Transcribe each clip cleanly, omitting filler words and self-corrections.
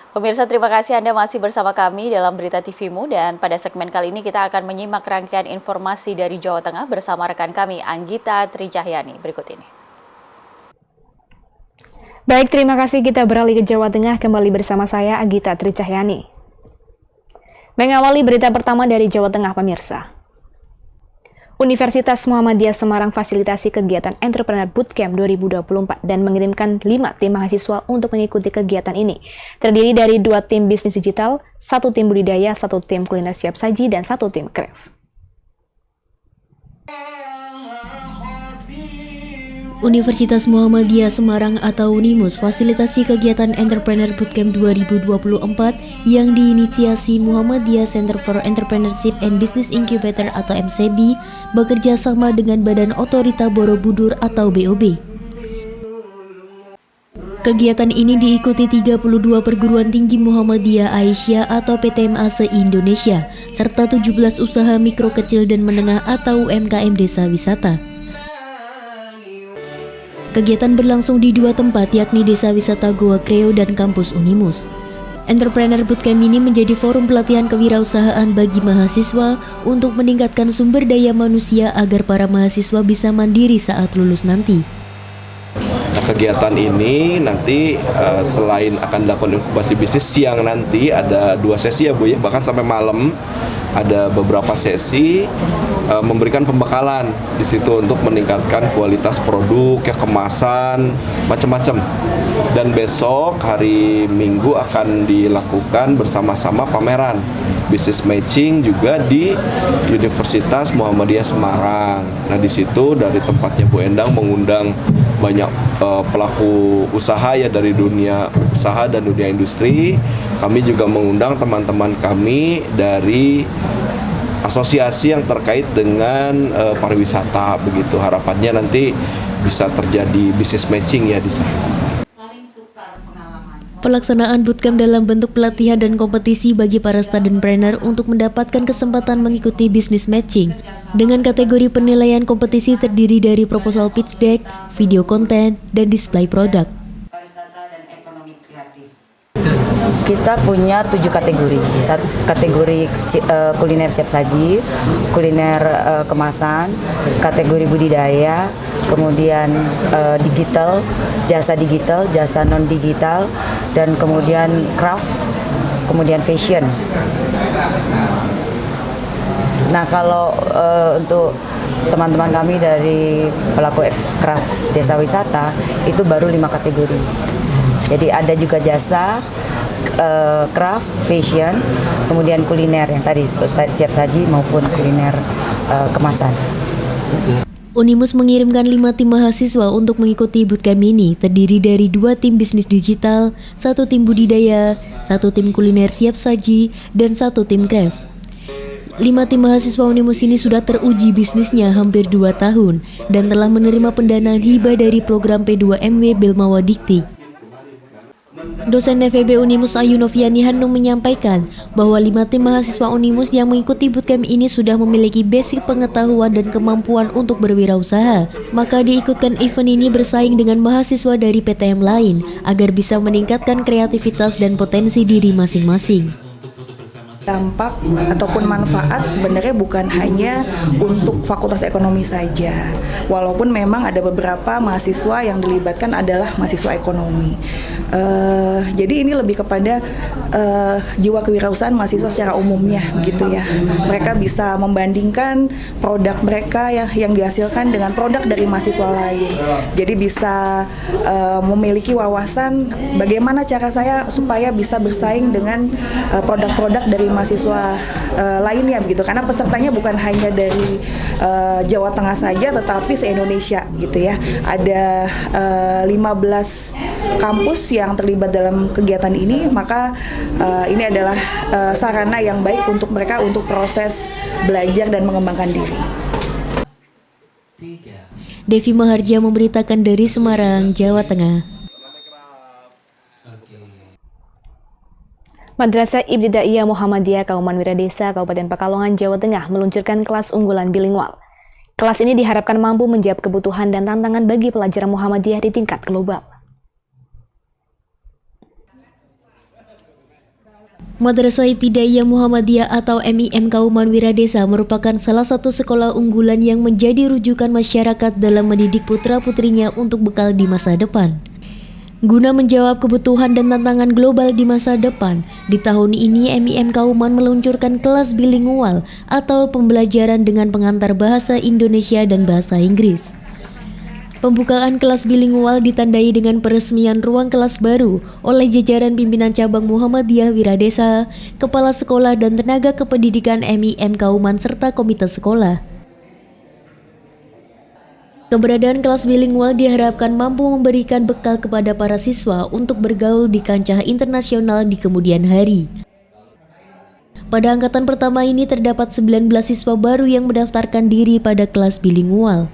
Pemirsa, terima kasih Anda masih bersama kami dalam Berita TV-mu, dan pada segmen kali ini kita akan menyimak rangkaian informasi dari Jawa Tengah bersama rekan kami Anggita Tricahyani berikut ini. Baik, terima kasih. Kita beralih ke Jawa Tengah kembali bersama saya Anggita Tricahyani. Mengawali berita pertama dari Jawa Tengah, pemirsa. Universitas Muhammadiyah Semarang fasilitasi kegiatan Entrepreneur Bootcamp 2024 dan mengirimkan 5 tim mahasiswa untuk mengikuti kegiatan ini. Terdiri dari 2 tim bisnis digital, 1 tim budidaya, 1 tim kuliner siap saji, dan 1 tim craft. Universitas Muhammadiyah Semarang atau UNIMUS fasilitasi kegiatan Entrepreneur Bootcamp 2024 yang diinisiasi Muhammadiyah Center for Entrepreneurship and Business Incubator atau MCB bekerja sama dengan Badan Otorita Borobudur atau BOB. Kegiatan ini diikuti 32 perguruan tinggi Muhammadiyah Aisyah atau PTMA se-Indonesia serta 17 usaha mikro kecil dan menengah atau UMKM desa wisata. Kegiatan berlangsung di 2 tempat, yakni Desa Wisata Goa Kreo dan kampus UNIMUS. Entrepreneur Bootcamp ini menjadi forum pelatihan kewirausahaan bagi mahasiswa untuk meningkatkan sumber daya manusia agar para mahasiswa bisa mandiri saat lulus nanti. Kegiatan ini nanti selain akan dilakukan inkubasi bisnis, siang nanti ada 2 sesi ya Bu ya, bahkan sampai malam ada beberapa sesi memberikan pembekalan di situ untuk meningkatkan kualitas produk, ya kemasan, macam-macam. Dan besok hari Minggu akan dilakukan bersama-sama pameran bisnis matching juga di Universitas Muhammadiyah Semarang. Nah di situ dari tempatnya Bu Endang mengundang banyak pelaku usaha ya dari dunia usaha dan dunia industri. Kami juga mengundang teman-teman kami dari asosiasi yang terkait dengan pariwisata begitu. Harapannya nanti bisa terjadi bisnis matching ya di sana. Pelaksanaan bootcamp dalam bentuk pelatihan dan kompetisi bagi para studentpreneur untuk mendapatkan kesempatan mengikuti bisnis matching. Dengan kategori penilaian kompetisi terdiri dari proposal pitch deck, video konten, dan display produk. Kita punya 7 kategori. Kategori kuliner siap saji, kuliner kemasan, kategori budidaya, kemudian digital, jasa non digital, dan kemudian craft, kemudian fashion. Nah kalau untuk teman-teman kami dari pelaku craft desa wisata itu baru 5 kategori. Jadi ada juga jasa, craft, fashion, kemudian kuliner yang tadi siap saji maupun kuliner kemasan. UNIMUS mengirimkan 5 tim mahasiswa untuk mengikuti bootcamp ini, terdiri dari 2 tim bisnis digital, 1 tim budidaya, 1 tim kuliner siap saji, dan 1 tim craft. 5 tim mahasiswa UNIMUS ini sudah teruji bisnisnya hampir 2 tahun dan telah menerima pendanaan hibah dari program P2MW Belmawa Dikti. Dosen FEB UNIMUS Ayu Noviani Hanung menyampaikan bahwa 5 tim mahasiswa UNIMUS yang mengikuti bootcamp ini sudah memiliki basic pengetahuan dan kemampuan untuk berwirausaha. Maka diikutkan event ini bersaing dengan mahasiswa dari PTM lain agar bisa meningkatkan kreativitas dan potensi diri masing-masing. Dampak ataupun manfaat sebenarnya bukan hanya untuk Fakultas Ekonomi saja, walaupun memang ada beberapa mahasiswa yang dilibatkan adalah mahasiswa ekonomi. Jadi ini lebih kepada jiwa kewirausahaan mahasiswa secara umumnya gitu ya. Mereka bisa membandingkan produk mereka yang dihasilkan dengan produk dari mahasiswa lain. Jadi bisa memiliki wawasan bagaimana cara saya supaya bisa bersaing dengan produk-produk dari mahasiswa lainnya begitu, karena pesertanya bukan hanya dari Jawa Tengah saja tetapi se-Indonesia gitu ya. Ada 15 kampus yang terlibat dalam kegiatan ini, maka ini adalah sarana yang baik untuk mereka untuk proses belajar dan mengembangkan diri. Devi Maharja memberitakan dari Semarang, Jawa Tengah. Madrasah Ibtidaiyah Muhammadiyah Kauman Wiradesa, Kabupaten Pekalongan, Jawa Tengah meluncurkan kelas unggulan bilingual. Kelas ini diharapkan mampu menjawab kebutuhan dan tantangan bagi pelajar Muhammadiyah di tingkat global. Madrasah Ibtidaiyah Muhammadiyah atau MIM Kauman Wiradesa merupakan salah satu sekolah unggulan yang menjadi rujukan masyarakat dalam mendidik putra-putrinya untuk bekal di masa depan. Guna menjawab kebutuhan dan tantangan global di masa depan, di tahun ini MIM Kauman meluncurkan kelas bilingual atau pembelajaran dengan pengantar bahasa Indonesia dan bahasa Inggris. Pembukaan kelas bilingual ditandai dengan peresmian ruang kelas baru oleh jajaran pimpinan cabang Muhammadiyah Wiradesa, kepala sekolah dan tenaga kependidikan MIM Kauman serta komite sekolah. Keberadaan kelas bilingual diharapkan mampu memberikan bekal kepada para siswa untuk bergaul di kancah internasional di kemudian hari. Pada angkatan pertama ini terdapat 19 siswa baru yang mendaftarkan diri pada kelas bilingual.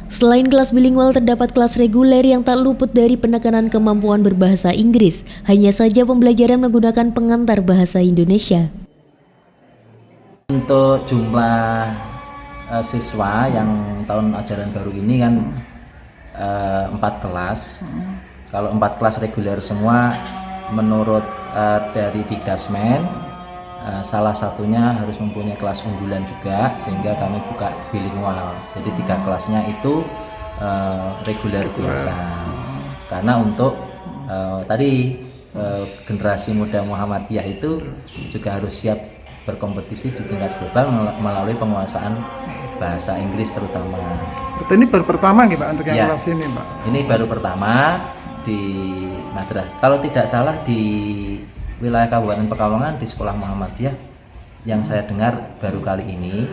Selain kelas bilingual terdapat kelas reguler yang tak luput dari penekanan kemampuan berbahasa Inggris, hanya saja pembelajaran menggunakan pengantar bahasa Indonesia. Untuk jumlah siswa yang tahun ajaran baru ini kan 4 kelas. Kalau 4 kelas reguler semua menurut dari Dikdasmen, salah satunya harus mempunyai kelas unggulan juga, sehingga kami buka bilingual. Jadi 3 kelasnya itu reguler biasa. Karena untuk generasi muda Muhammadiyah itu juga harus siap berkompetisi di tingkat global melalui penguasaan bahasa Inggris terutama. Ini baru pertama nih Pak untuk yang Ya, kelas ini Pak? Ini baru pertama di madrasah. Kalau tidak salah di wilayah Kabupaten Pekalongan di sekolah Muhammadiyah yang saya dengar baru kali ini.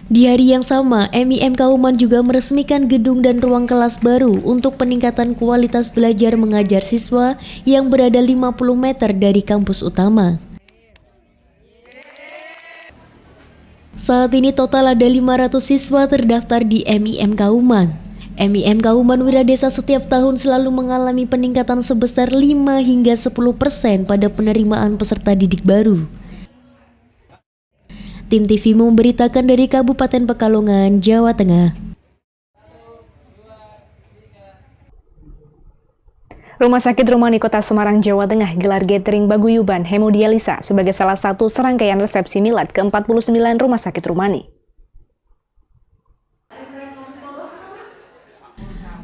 Di hari yang sama, MIM Kauman juga meresmikan gedung dan ruang kelas baru untuk peningkatan kualitas belajar mengajar siswa yang berada 50 meter dari kampus utama. Saat ini total ada 500 siswa terdaftar di MIM Kauman. MIM Kauman Wiradesa setiap tahun selalu mengalami peningkatan sebesar 5 hingga 10% pada penerimaan peserta didik baru. Tim TV memberitakan dari Kabupaten Pekalongan, Jawa Tengah. Rumah Sakit Rumani Kota Semarang, Jawa Tengah gelar gathering paguyuban hemodialisa sebagai salah satu serangkaian resepsi milad ke-49 Rumah Sakit Rumani.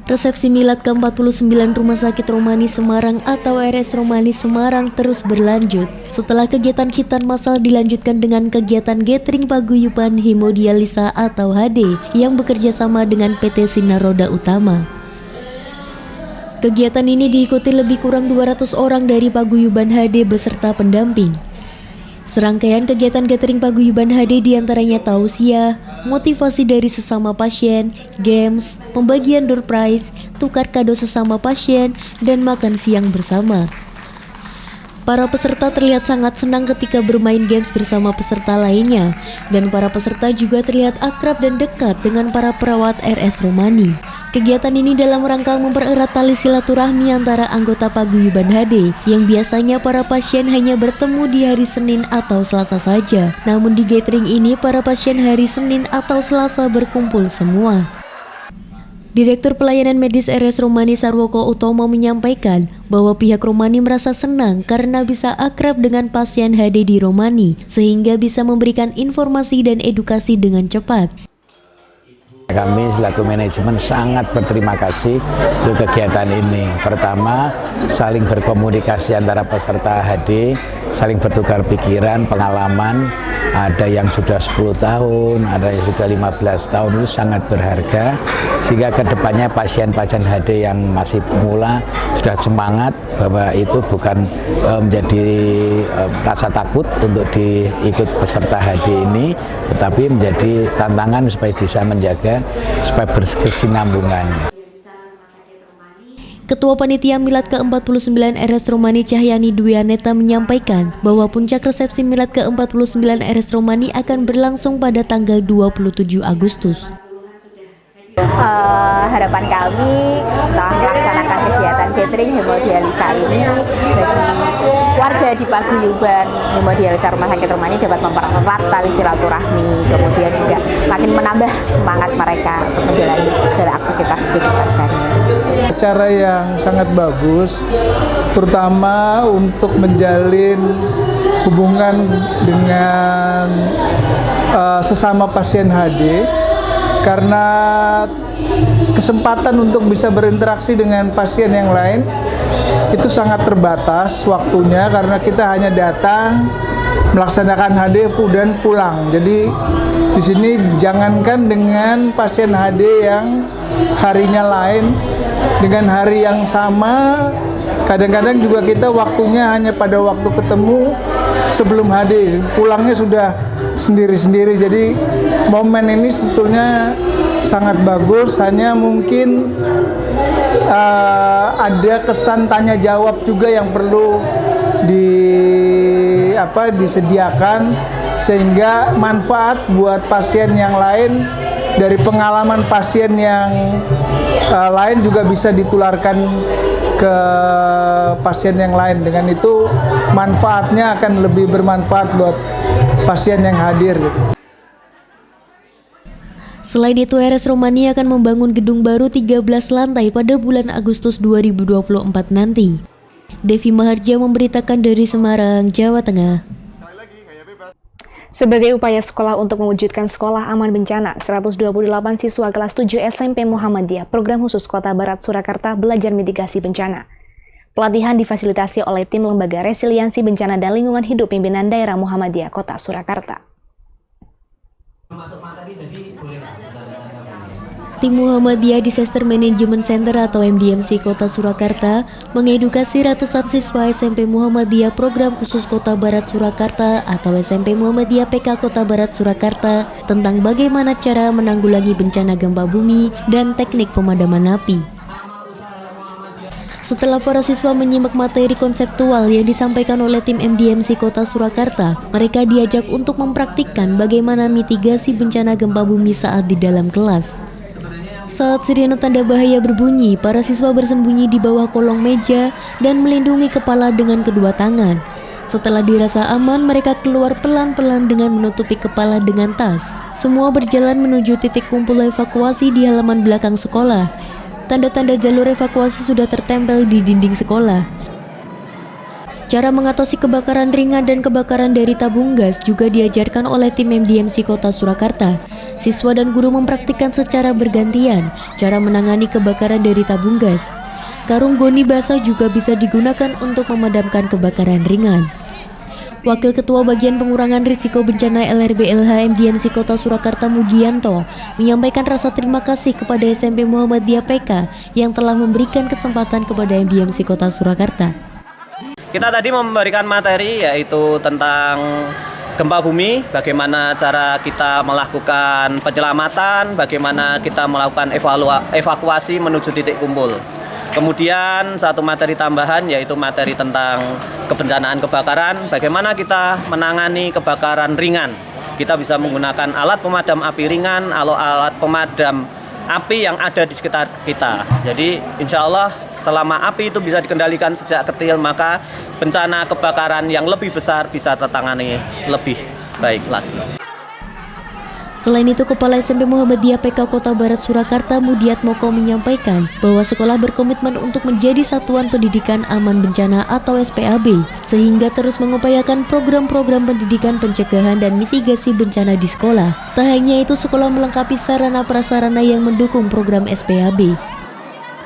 Resepsi milad ke-49 Rumah Sakit Rumani Semarang atau RS Rumani Semarang terus berlanjut. Setelah kegiatan khitan massal dilanjutkan dengan kegiatan gathering paguyuban hemodialisa atau HD yang bekerja sama dengan PT Sinar Roda Utama. Kegiatan ini diikuti lebih kurang 200 orang dari paguyuban HD beserta pendamping. Serangkaian kegiatan gathering paguyuban HD diantaranya tausiah, motivasi dari sesama pasien, games, pembagian door prize, tukar kado sesama pasien, dan makan siang bersama. Para peserta terlihat sangat senang ketika bermain games bersama peserta lainnya, dan para peserta juga terlihat akrab dan dekat dengan para perawat RS Rumani. Kegiatan ini dalam rangka mempererat tali silaturahmi antara anggota paguyuban HD yang biasanya para pasien hanya bertemu di hari Senin atau Selasa saja. Namun di gathering ini para pasien hari Senin atau Selasa berkumpul semua. Direktur Pelayanan Medis RS Rumani Sarwoko Utomo menyampaikan bahwa pihak Rumani merasa senang karena bisa akrab dengan pasien HD di Rumani sehingga bisa memberikan informasi dan edukasi dengan cepat. Kami selaku manajemen sangat berterima kasih untuk kegiatan ini. Pertama, saling berkomunikasi antara peserta HD, saling bertukar pikiran, pengalaman. Ada yang sudah 10 tahun, ada yang sudah 15 tahun, itu sangat berharga. Sehingga kedepannya pasien-pasien HD yang masih pemula sudah semangat bahwa itu bukan menjadi rasa takut untuk diikut peserta HD ini, tetapi menjadi tantangan supaya bisa menjaga supaya berkesinambungan. Ketua Panitia Milad ke-49 RS Rumani Cahyani Dwianeta menyampaikan bahwa puncak resepsi Milad ke-49 RS Rumani akan berlangsung pada tanggal 27 Agustus. Harapan kami setelah melaksanakan kegiatan catering hemodialisa ini bagi warga di Paguyuban Hemodialisa Rumah Sakit Rumani dapat mempererat tali silaturahmi, kemudian juga makin menambah semangat mereka untuk menjalani segala aktivitas kehidupan sehari-hari. Acara yang sangat bagus, terutama untuk menjalin hubungan dengan sesama pasien HD, karena kesempatan untuk bisa berinteraksi dengan pasien yang lain itu sangat terbatas waktunya, karena kita hanya datang melaksanakan HD dan pulang. Jadi di sini jangankan dengan pasien HD yang harinya lain, dengan hari yang sama, kadang-kadang juga kita waktunya hanya pada waktu ketemu sebelum HD, pulangnya sudah sendiri-sendiri. Jadi momen ini sebetulnya sangat bagus, hanya mungkin ada kesan tanya jawab juga yang perlu disediakan, sehingga manfaat buat pasien yang lain dari pengalaman pasien yang lain juga bisa ditularkan ke pasien yang lain. Dengan itu manfaatnya akan lebih bermanfaat buat pasien yang hadir. Selain itu, RS Romani akan membangun gedung baru 13 lantai pada bulan Agustus 2024 nanti. Devi Maharja memberitakan dari Semarang, Jawa Tengah. Sebagai upaya sekolah untuk mewujudkan sekolah aman bencana, 128 siswa kelas 7 SMP Muhammadiyah Program Khusus Kota Barat Surakarta belajar mitigasi bencana. Pelatihan difasilitasi oleh tim Lembaga Resiliensi Bencana dan Lingkungan Hidup Pimpinan Daerah Muhammadiyah Kota Surakarta. Tim Muhammadiyah Disaster Management Center atau MDMC Kota Surakarta mengedukasi ratusan siswa SMP Muhammadiyah Program Khusus Kota Barat Surakarta atau SMP Muhammadiyah PK Kota Barat Surakarta tentang bagaimana cara menanggulangi bencana gempa bumi dan teknik pemadaman api. Setelah para siswa menyimak materi konseptual yang disampaikan oleh tim MDMC Kota Surakarta, mereka diajak untuk mempraktikkan bagaimana mitigasi bencana gempa bumi saat di dalam kelas. Saat sirene tanda bahaya berbunyi, para siswa bersembunyi di bawah kolong meja dan melindungi kepala dengan kedua tangan. Setelah dirasa aman, mereka keluar pelan-pelan dengan menutupi kepala dengan tas. Semua berjalan menuju titik kumpul evakuasi di halaman belakang sekolah. Tanda-tanda jalur evakuasi sudah tertempel di dinding sekolah. Cara mengatasi kebakaran ringan dan kebakaran dari tabung gas juga diajarkan oleh tim MDMC Kota Surakarta. Siswa dan guru mempraktikkan secara bergantian cara menangani kebakaran dari tabung gas. Karung goni basah juga bisa digunakan untuk memadamkan kebakaran ringan. Wakil Ketua Bagian Pengurangan Risiko Bencana LRB-LH MDMC Kota Surakarta Mugianto menyampaikan rasa terima kasih kepada SMP Muhammadiyah PK yang telah memberikan kesempatan kepada MDMC Kota Surakarta. Kita tadi memberikan materi yaitu tentang gempa bumi, bagaimana cara kita melakukan penyelamatan, bagaimana kita melakukan evakuasi menuju titik kumpul. Kemudian satu materi tambahan yaitu materi tentang kebencanaan kebakaran, bagaimana kita menangani kebakaran ringan. Kita bisa menggunakan alat pemadam api ringan atau alat pemadam api yang ada di sekitar kita. Jadi insya Allah selama api itu bisa dikendalikan sejak kecil, maka bencana kebakaran yang lebih besar bisa tertangani lebih baik lagi. Selain itu, Kepala SMP Muhammadiyah PK Kota Barat Surakarta Mudiat Moko menyampaikan bahwa sekolah berkomitmen untuk menjadi Satuan Pendidikan Aman Bencana atau SPAB, sehingga terus mengupayakan program-program pendidikan pencegahan dan mitigasi bencana di sekolah. Tak hanya itu, sekolah melengkapi sarana prasarana yang mendukung program SPAB.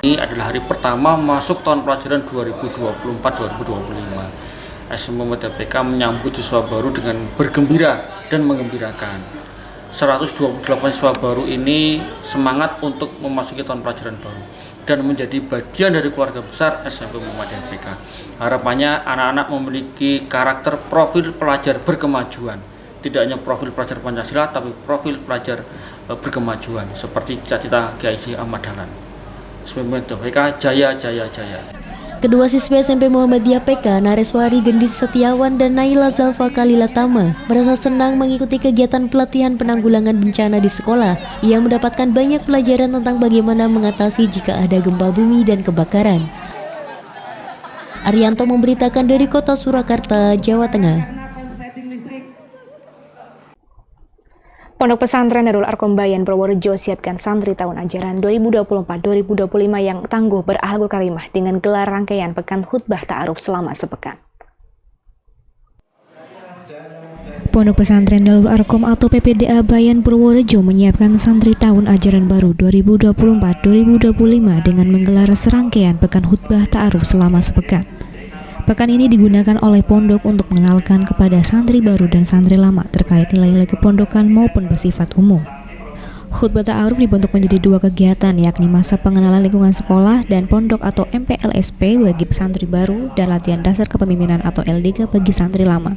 Ini adalah hari pertama masuk tahun pelajaran 2024-2025. SMP Muhammadiyah PK menyambut siswa baru dengan bergembira dan mengembirakan. 128 siswa baru ini semangat untuk memasuki tahun pelajaran baru dan menjadi bagian dari keluarga besar SMP Muhammadiyah PK. Harapannya anak-anak memiliki karakter profil pelajar berkemajuan, tidak hanya profil pelajar Pancasila tapi profil pelajar berkemajuan seperti cita-cita Kiai Haji Ahmad Dahlan. SMP Muhammadiyah PK jaya jaya jaya. Kedua siswa SMP Muhammadiyah PK, Nareswari Gendis Setiawan dan Naila Zalfa Kalilatama merasa senang mengikuti kegiatan pelatihan penanggulangan bencana di sekolah yang mendapatkan banyak pelajaran tentang bagaimana mengatasi jika ada gempa bumi dan kebakaran. Arianto memberitakan dari kota Surakarta, Jawa Tengah. Pondok Pesantren Darul Arkom Bayan Purworejo siapkan santri tahun ajaran 2024-2025 yang tangguh berakhlakul karimah dengan gelar rangkaian pekan khutbah ta'aruf selama sepekan. Pondok Pesantren Darul Arkom atau PPDA Bayan Purworejo menyiapkan santri tahun ajaran baru 2024-2025 dengan menggelar serangkaian pekan khutbah ta'aruf selama sepekan. Pekan ini digunakan oleh pondok untuk mengenalkan kepada santri baru dan santri lama terkait nilai-nilai kepondokan maupun bersifat umum. Khutbah ta'aruf dibentuk menjadi dua kegiatan, yakni masa pengenalan lingkungan sekolah dan pondok atau MPLSP bagi santri baru dan latihan dasar kepemimpinan atau LDK bagi santri lama.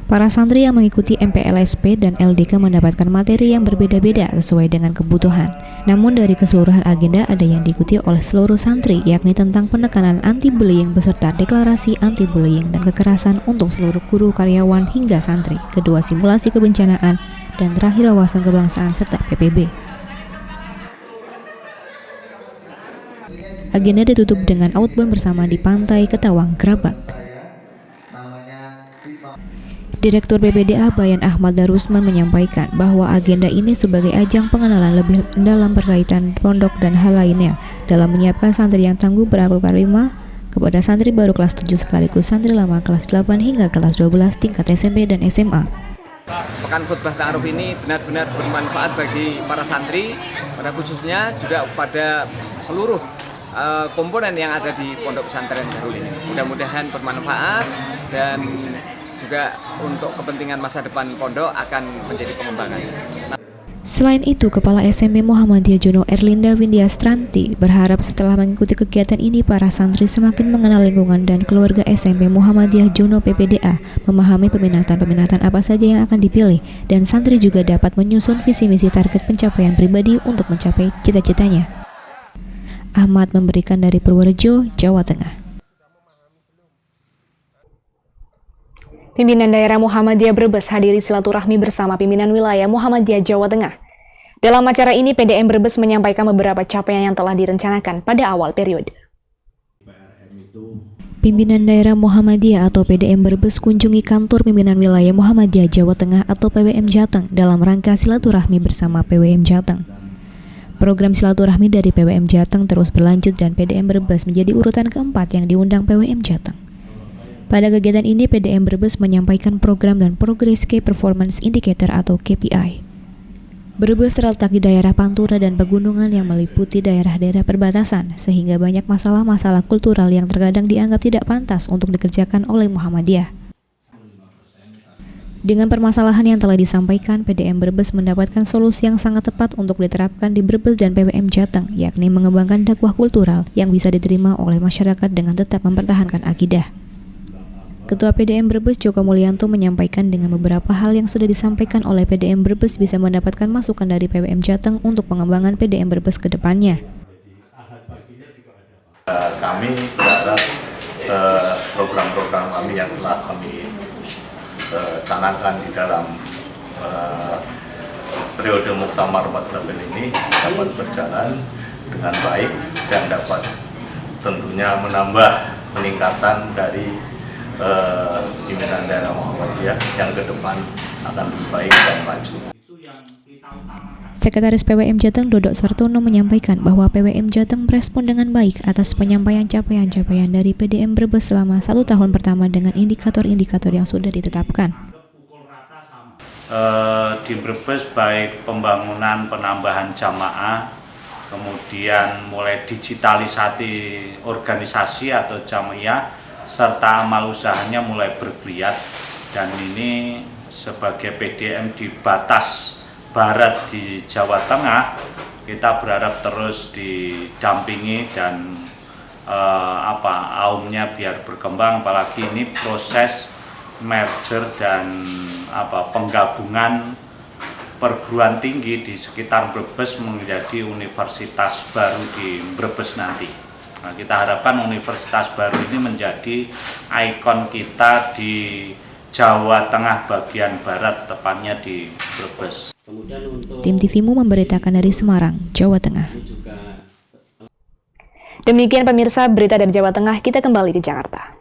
Para santri yang mengikuti MPLSP dan LDK mendapatkan materi yang berbeda-beda sesuai dengan kebutuhan. Namun dari keseluruhan agenda ada yang diikuti oleh seluruh santri, yakni tentang penekanan anti-bullying beserta deklarasi anti-bullying dan kekerasan untuk seluruh guru, karyawan, hingga santri, kedua simulasi kebencanaan, dan terakhir wawasan kebangsaan serta PPB. Agenda ditutup dengan outbound bersama di Pantai Ketawang, Grabak. Direktur PPDA Bayan Ahmad Darusman menyampaikan bahwa agenda ini sebagai ajang pengenalan lebih dalam berkaitan pondok dan hal lainnya dalam menyiapkan santri yang tangguh berakhlakul karimah kepada santri baru kelas 7 sekaligus santri lama kelas 8 hingga kelas 12 tingkat SMP dan SMA. Pekan khutbah ta'aruf ini benar-benar bermanfaat bagi para santri, pada khususnya juga pada seluruh komponen yang ada di Pondok Pesantren Darul ini. Mudah-mudahan bermanfaat dan juga untuk kepentingan masa depan pondok akan menjadi pengembangan. Selain itu, Kepala SMP Muhammadiyah Jono Erlinda Windiastranti berharap setelah mengikuti kegiatan ini, para santri semakin mengenal lingkungan dan keluarga SMP Muhammadiyah Jono PPDA, memahami peminatan-peminatan apa saja yang akan dipilih, dan santri juga dapat menyusun visi misi target pencapaian pribadi untuk mencapai cita-citanya. Ahmad memberikan dari Purworejo, Jawa Tengah. Pimpinan Daerah Muhammadiyah Brebes hadiri silaturahmi bersama pimpinan wilayah Muhammadiyah Jawa Tengah. Dalam acara ini, PDM Brebes menyampaikan beberapa capaian yang telah direncanakan pada awal periode. Pimpinan Daerah Muhammadiyah atau PDM Brebes kunjungi kantor pimpinan wilayah Muhammadiyah Jawa Tengah atau PWM Jateng dalam rangka silaturahmi bersama PWM Jateng. Program silaturahmi dari PWM Jateng terus berlanjut dan PDM Brebes menjadi urutan keempat yang diundang PWM Jateng. Pada kegiatan ini, PDM Brebes menyampaikan program dan Progress Key Performance Indicator atau KPI. Brebes terletak di daerah pantura dan pegunungan yang meliputi daerah-daerah perbatasan, sehingga banyak masalah-masalah kultural yang terkadang dianggap tidak pantas untuk dikerjakan oleh Muhammadiyah. Dengan permasalahan yang telah disampaikan, PDM Brebes mendapatkan solusi yang sangat tepat untuk diterapkan di Brebes dan PWM Jateng, yakni mengembangkan dakwah kultural yang bisa diterima oleh masyarakat dengan tetap mempertahankan akidah. Ketua PDM Brebes Joko Mulyanto menyampaikan dengan beberapa hal yang sudah disampaikan oleh PDM Brebes bisa mendapatkan masukan dari PWM Jateng untuk pengembangan PDM Brebes ke depannya. Kami berharap program-program kami yang telah kami canangkan di dalam periode Muktamar 48 ini dapat berjalan dengan baik dan dapat tentunya menambah peningkatan dari pimpinan daerah Muhammadiyah yang ke depan akan lebih baik dan maju. Sekretaris PWM Jateng Dodok Sartono menyampaikan bahwa PWM Jateng merespon dengan baik atas penyampaian capaian-capaian dari PDM Brebes selama 1 tahun pertama dengan indikator-indikator yang sudah ditetapkan. Di Brebes baik pembangunan penambahan jamaah, kemudian mulai digitalisasi organisasi atau jamaah, serta amal usahanya mulai bergeliat, dan ini sebagai PDM di batas barat di Jawa Tengah, kita berharap terus didampingi dan aumnya biar berkembang, apalagi ini proses merger dan penggabungan perguruan tinggi di sekitar Brebes menjadi universitas baru di Brebes nanti. Nah, kita harapkan universitas baru ini menjadi ikon kita di Jawa Tengah bagian barat, tepatnya di Brebes. Tim TVMU memberitakan dari Semarang, Jawa Tengah. Demikian pemirsa berita dari Jawa Tengah, kita kembali ke Jakarta.